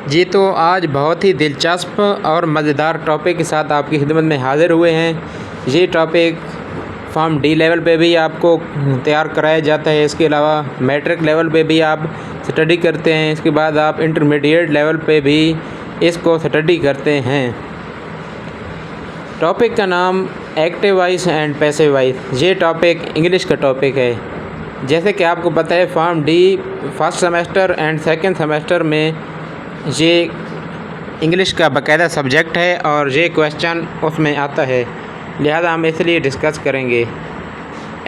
जी, तो आज बहुत ही दिलचस्प और मज़ेदार टॉपिक के साथ आपकी खिदमत में हाज़िर हुए हैं। ये टॉपिक फॉर्म डी लेवल पे भी आपको तैयार कराया जाता है। इसके अलावा मैट्रिक लेवल पे भी आप स्टडी करते हैं। इसके बाद आप इंटरमीडिएट लेवल पे भी इसको स्टडी करते हैं। टॉपिक का नाम active voice and passive voice. ये टॉपिक इंग्लिश का टॉपिक है। जैसे कि आपको पता है, form D first semester and second semester में ये इंग्लिश का बाकायदा सब्जेक्ट है और ये क्वेश्चन उसमें आता है, लिहाजा हम इसलिए डिस्कस करेंगे।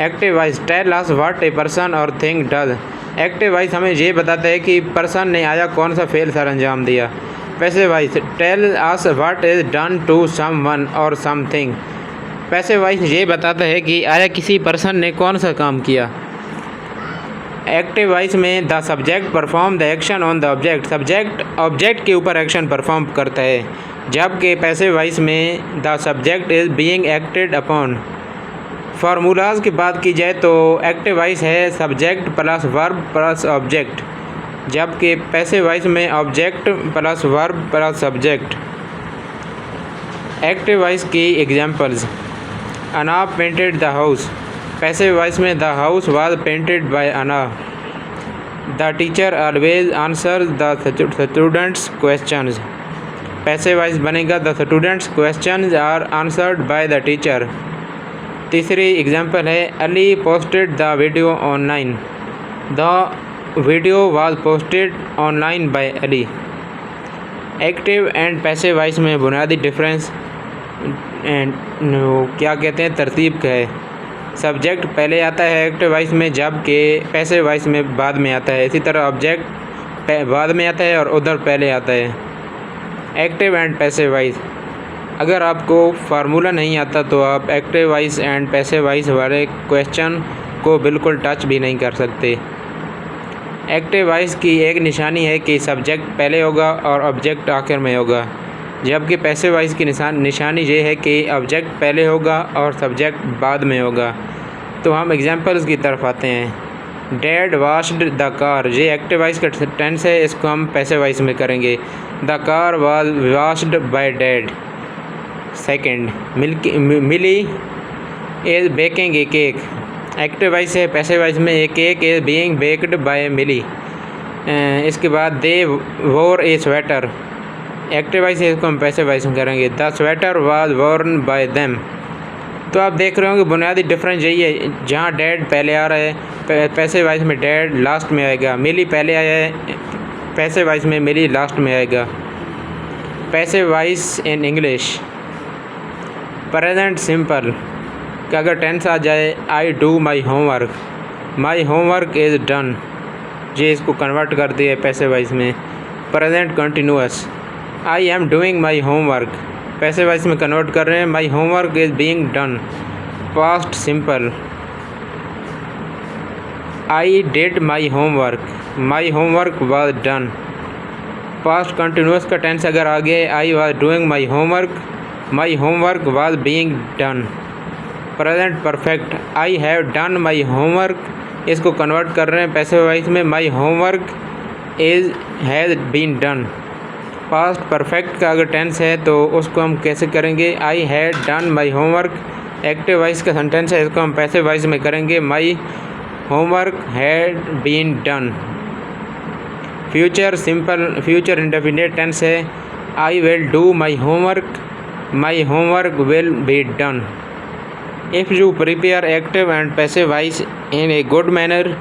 Active voice, tell us what a person और थिंग डज। एक्टिव वॉइस हमें ये बताता है कि पर्सन ने आया कौन सा फेल सर अंजाम दिया। Passive voice, tell us what is done to someone और समथिंग। पैसिव वॉइस ये बताता है कि आया किसी पर्सन ने कौन सा काम किया। एक्टिव वॉइस में the subject perform the action on the object, subject object के ऊपर एक्शन परफॉर्म करता है, जबकि पैसिव वॉइस में the subject is being acted upon. Formulas की बात की जाए तो एक्टिव वॉइस है subject plus verb plus object, जबकि पैसिव वॉइस में object plus verb plus subject. Active voice की एग्जांपल्स, अना painted the house. Passive voice में the house was painted by Anna. The teacher always answer the students questions. Passive voice बनेगा the students questions are answered by the teacher. तीसरी example है Ali posted the video online. The video was posted online by Ali. Active and passive voice में बुनियादी difference क्या कहते हैं, तरतीब का है। सब्जेक्ट पहले आता है एक्टिव वॉइस में, जबकि पैसिव वॉइस में बाद में आता है। इसी तरह ऑब्जेक्ट बाद में आता है और उधर पहले आता है। एक्टिव एंड पैसिव वॉइस, अगर आपको फार्मूला नहीं आता तो आप active voice and passive voice वाले क्वेश्चन को बिल्कुल टच भी नहीं कर सकते। एक्टिव वॉइस की एक निशानी है कि सब्जेक्ट पहले होगा और ऑब्जेक्ट आखिर में होगा, जबकि पैसिव वॉइस की निशानी ये है कि ऑब्जेक्ट पहले होगा और सब्जेक्ट बाद में होगा। तो हम एग्जांपल्स की तरफ आते हैं। डैड वाश्ड द कार, ये एक्टिव वॉइस का टेंस है, इसको हम पैसिव वॉइस में करेंगे। The car was washed by dad. Second, Milly is baking a cake. Active voice है, पैसिव वॉइस में a cake is being baked by Milly. इसके बाद दे वोर ए स्वेटर। एक्टिव वॉइस है, इसको हम पैसिव वॉइस में करेंगे। The sweater was Warne bye them. तो आप देख रहे होंगे बुनियादी डिफरेंस यही है, जहाँ डैड पहले आ रहा है पैसिव वॉइस में डैड लास्ट में आएगा। मिली पहले आया है, पैसिव वॉइस में मिली लास्ट में आएगा। Passive voice in English, present simple का अगर टेंस आ जाए, I do my homework, my homework is done, ये इसको कन्वर्ट कर दिए पैसिव वॉइस में। Present continuous, I am doing my homework, passive voice में कन्वर्ट कर रहे हैं, माई homework is being done. Past simple, I did my homework, my homework was done. Past continuous का टेंस अगर आ गया, I was doing my homework, my homework was being done. Present perfect, I have done my homework, इसको convert कर रहे हैं passive voice में, my homework is has been done. Past perfect का अगर टेंस है तो उसको हम कैसे करेंगे, I had done my homework. Active voice का सेंटेंस है, इसको हम पैसिव वॉइस में करेंगे, my homework had been done. Future simple, future indefinite tense है, I will do my homework, my homework will be done. If you prepare active and passive voice in a good manner,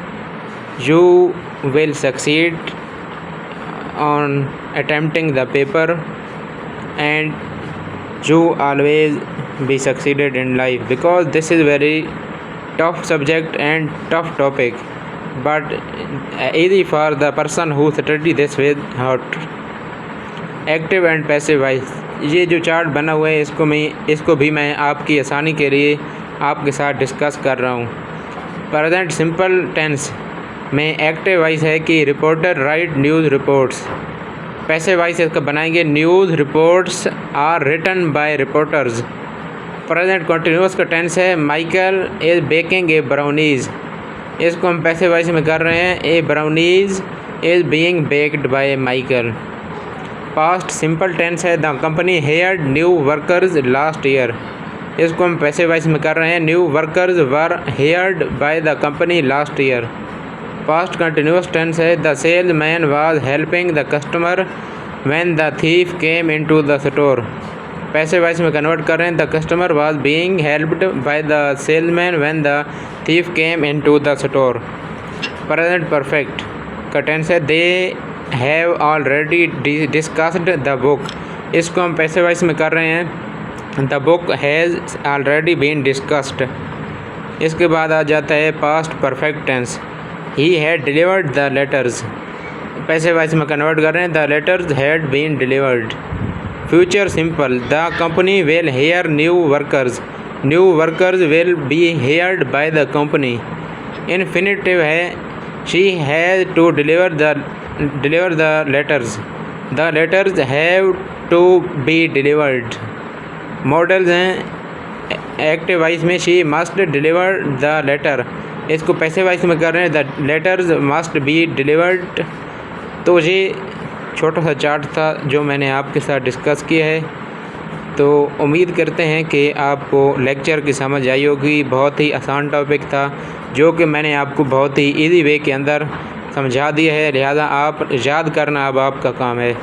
you will succeed on attempting the paper and you always be succeeded in life, because this is very tough subject and tough topic, but easy for the person who study this with heart. Active and passive voice, ये जो chart बना हुआ है इसको भी मैं आपकी आसानी के लिए आपके साथ डिस्कस कर रहा हूँ। प्रेजेंट सिंपल टेंस में एक्टिव वॉइस है कि reporter write news reports. Passive voice इसका बनाएंगे, news reports are written by reporters. Present continuous का टेंस है, Michael is baking a brownies, इसको हम पैसिव वॉइस में कर रहे हैं, a brownies is being baked by Michael. Past simple tense है, the company hired new workers last year. इसको हम पैसिव वॉइस में कर रहे हैं, new workers were hired by the company last year. Past continuous tense है, the salesman was helping the customer when the thief came into the store. Passive voice में convert कर रहे हैं, the customer was being helped by the salesman when the thief came into the store. Present perfect का tense है, they have already discussed the book. इसको हम passive voice में कर रहे हैं, the book has already been discussed. इसके बाद आ जाता है past perfect tense, he had delivered the letters. Passive voice में कन्वर्ट कर रहे हैं, the letters had been delivered. Future simple, the company will hire new workers, new workers will be hired by the company. Infinitive है, she has to deliver the letters, the letters have to be delivered. Modals हैं, active voice में she must deliver the letter. इसको passive voice में कर रहे हैं, the letters must be delivered. तो ये छोटा सा चार्ट था जो मैंने आपके साथ डिस्कस किया है। तो उम्मीद करते हैं कि आपको लेक्चर की समझ आई होगी। बहुत ही आसान टॉपिक था जो कि मैंने आपको बहुत ही इजी वे के अंदर समझा दिया है, लिहाजा आप याद करना अब आपका काम है।